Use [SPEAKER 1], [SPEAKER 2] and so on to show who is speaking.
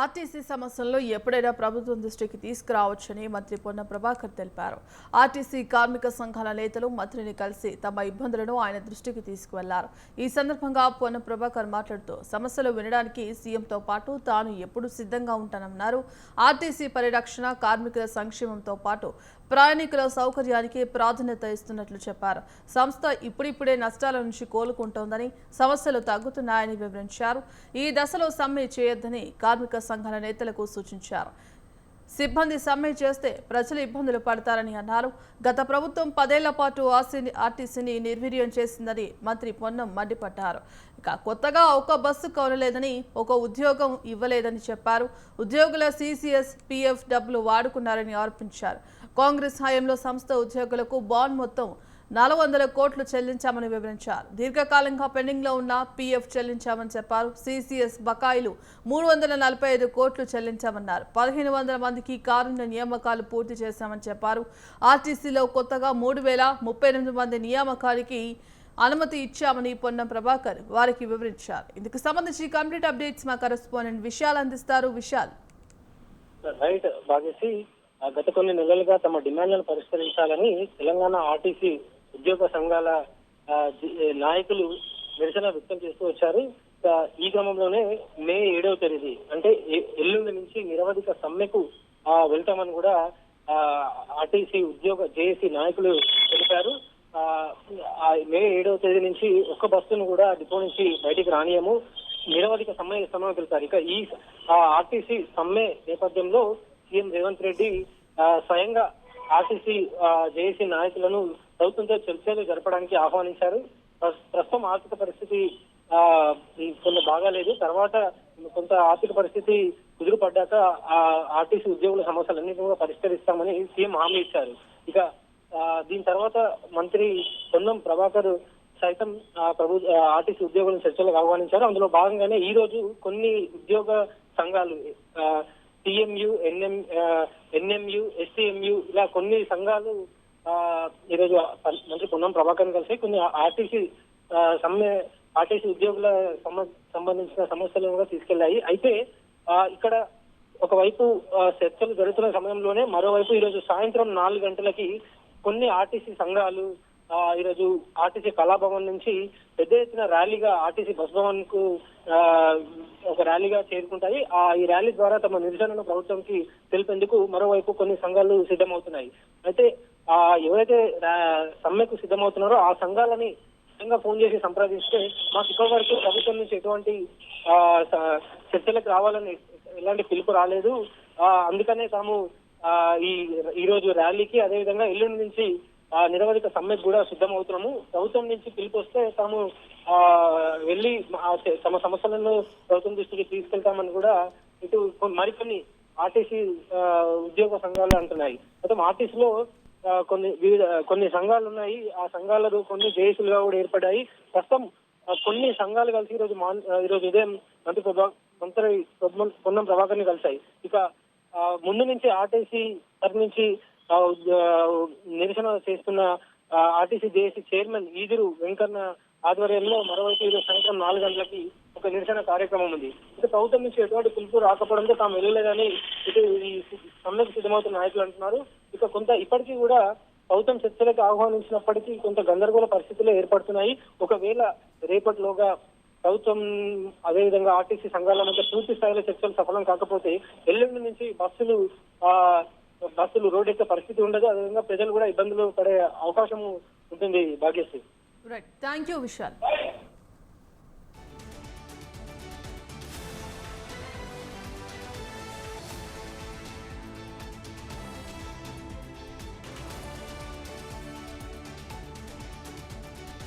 [SPEAKER 1] RTC సమస్యల్లో ఎప్పుడైనా ప్రభుత్వం దృష్టికి తీసుకురావచ్చని మంత్రి పొన్నం ప్రభాకర్ తెలిపారు. ఆర్టీసీ కార్మిక సంఘాల నేతలు మంత్రిని కలిసి తమ ఇబ్బందులను ఆయన దృష్టికి తీసుకువెళ్లారు. ఈ సందర్భంగా పొన్నం ప్రభాకర్ మాట్లాడుతూ సమస్యలు వినడానికి సీఎంతో పాటు తాను ఎప్పుడూ సిద్ధంగా ఉంటానన్నారు. ఆర్టీసీ పరిరక్షణ, కార్మికుల సంక్షేమంతో పాటు ప్రయాణికుల సౌకర్యానికి ప్రాధాన్యత ఇస్తున్నట్లు చెప్పారు. సంస్థ ఇప్పుడిప్పుడే నష్టాల నుంచి కోలుకుంటోందని, సమస్యలు తగ్గుతున్నాయని వివరించారు. ఈ దశలో సమ్మె చేయొద్దని కార్మిక సంఘాల నేతలకు సూచించారు. సిబ్బంది సమ్మె చేస్తే ప్రజలు ఇబ్బందులు పడతారని అన్నారు. గత ప్రభుత్వం 10 ఏళ్ల పాటు ఆర్టీసీని నిర్వీర్యం చేసిందని మంత్రి పొన్నం మండిపడ్డారు. ఇక కొత్తగా ఒక బస్సు కొనలేదని, ఒక ఉద్యోగం ఇవ్వలేదని చెప్పారు. ఉద్యోగుల CCS, PF డబ్బులు వాడుకున్నారని ఆరోపించారు. కాంగ్రెస్ హయాంలో సంస్థ ఉద్యోగులకు బాండ్ మొత్తం 400 కోట్లు చెల్లించామని వివరించారు. దీర్ఘకాలంగా పెండింగ్లో ఉన్న PF చెల్లించామని చెప్పారు. CCS బకాయిలు 345 కోట్లు చెల్లించామన్నారు. 1500 మందికి కారుణ్య నియామకాలు పూర్తి చేశామని చెప్పారు. ఆర్టీసీలో కొత్తగా 3038 మంది నియామకానికి అనుమతి ఇచ్చామని పొన్నం ప్రభాకర్ వారికి వివరించారు. ఇందుకు సంబంధించి కంప్లీట్ అప్డేట్స్ మా కరెస్పాండెంట్ విశాల్ అందిస్తారు. విశాల్.
[SPEAKER 2] రైట్ భాగేసి, గత కొన్ని నెలలుగా తమ డిమాండ్లను పరిష్కరించాలని తెలంగాణ ఆర్టీసీ ఉద్యోగ సంఘాల నాయకులు నిరసన వ్యక్తం చేస్తూ వచ్చారు. ఈ క్రమంలోనే మే 7వ తేదీ అంటే ఎల్లుండి నుంచి నిరవధిక సమ్మెకు వెళ్తామని కూడా ఆర్టీసీ ఉద్యోగ జేఏసీ నాయకులు తెలిపారు. మే 7వ తేదీ నుంచి ఒక్క బస్సును కూడా డిపో నుంచి బయటికి రానియము, నిరవధిక సమ్మె వెళ్తారు. ఇక ఈ ఆర్టీసీ సమ్మె నేపథ్యంలో సీఎం రేవంత్ రెడ్డి స్వయంగా ఆర్టీసీ జేఏసీ నాయకులను ప్రభుత్వంతో చర్చలు జరపడానికి ఆహ్వానించారు. ప్రస్తుతం ఆర్థిక పరిస్థితి కొంత బాగాలేదు, తర్వాత కొంత ఆర్థిక పరిస్థితి కుదురుపడ్డాక ఆర్టీసీ ఉద్యోగుల సమస్యలన్నింటినీ కూడా పరిష్కరిస్తామని సీఎం హామీ ఇచ్చారు. ఇక దీని తర్వాత మంత్రి పొన్నం ప్రభాకర్ సైతం ఆర్టీసీ ఉద్యోగులను చర్చలకు ఆహ్వానించారు. అందులో భాగంగానే ఈ రోజు కొన్ని ఉద్యోగ సంఘాలు TMU, NMU, STMU ఇలా కొన్ని సంఘాలు ఈరోజు మంత్రి పొన్నం ప్రభాకర్ కలిసి కొన్ని ఆర్టీసీ ఉద్యోగుల సంబంధించిన సమస్యలను కూడా తీసుకెళ్లాయి. అయితే ఇక్కడ ఒకవైపు చర్చలు జరుగుతున్న సమయంలోనే మరోవైపు ఈరోజు సాయంత్రం 4 గంటలకి కొన్ని ఆర్టీసీ సంఘాలు ఈరోజు ఆర్టీసీ కళాభవన్ నుంచి పెద్ద ఎత్తున ర్యాలీగా ఆర్టీసీ బస్ భవన్ కు ఒక ర్యాలీగా చేరుకుంటాయి. ఈ ర్యాలీ ద్వారా తమ నిరసనను ప్రభుత్వంకి తెలిపేందుకు మరోవైపు కొన్ని సంఘాలు సిద్ధమవుతున్నాయి. అయితే ఎవరైతే సమ్మెకు సిద్ధమవుతున్నారో ఆ సంఘాలని నిజంగా ఫోన్ చేసి సంప్రదిస్తే మాకు ఇప్పటి వరకు ప్రభుత్వం నుంచి ఎటువంటి చర్చలకు రావాలని ఎలాంటి పిలుపు రాలేదు, అందుకనే తాము ఈ రోజు ర్యాలీకి అదేవిధంగా ఎల్లుండి నుంచి నిరవధిక సమ్మెకు కూడా సిద్ధమవుతున్నాము. ప్రభుత్వం నుంచి పిలుపు వస్తే తాము వెళ్లి తమ సమస్యలను ప్రభుత్వం దృష్టికి తీసుకెళ్తామని కూడా ఇటు మరికొన్ని ఆర్టీసీ ఉద్యోగ సంఘాలు అంటున్నాయి. మొత్తం ఆర్టీసీలో కొన్ని సంఘాలు ఉన్నాయి. ఆ సంఘాలు కొన్ని జేఏసీలుగా కూడా ఏర్పడ్డాయి. ప్రస్తుతం కొన్ని సంఘాలు కలిసి ఈరోజు ఉదయం మంత్రి పొన్నం ప్రభాకర్ ని కలిశాయి. ఇక ముందు నుంచి ఆర్టీసీ తరఫు నుంచి నిరసన చేస్తున్న ఆర్టీసీ జేఏసీ చైర్మన్ ఈదురు వెంకన్న ఆధ్వర్యంలో మరోవైపు ఈరోజు సాయంత్రం 4 గంటలకి ఒక నిరసన కార్యక్రమం ఉంది. ఇక ప్రభుత్వం నుంచి ఎటువంటి పిలుపు రాకపోవడంతో తాము వెళ్ళలేదని ఇటు ఈ సమ్మెకు సిద్ధమవుతున్న నాయకులు అంటున్నారు. ఇక ఇప్పటికీ కూడా ప్రభుత్వం చర్చలకు ఆహ్వానించినప్పటికీ కొంత గందరగోళ పరిస్థితులు ఏర్పడుతున్నాయి. ఒకవేళ రేపటిలోగా ప్రభుత్వం అదేవిధంగా ఆర్టీసీ సంఘాల మధ్య పూర్తి స్థాయిలో చర్చలు సఫలం కాకపోతే ఎల్లుండి నుంచి బస్సులు రోడ్డెక్కే పరిస్థితి ఉండదు. అదేవిధంగా ప్రజలు కూడా ఇబ్బందులు పడే అవకాశం ఉంటుంది. Bhagyashree.
[SPEAKER 1] Right, thank you Vishal.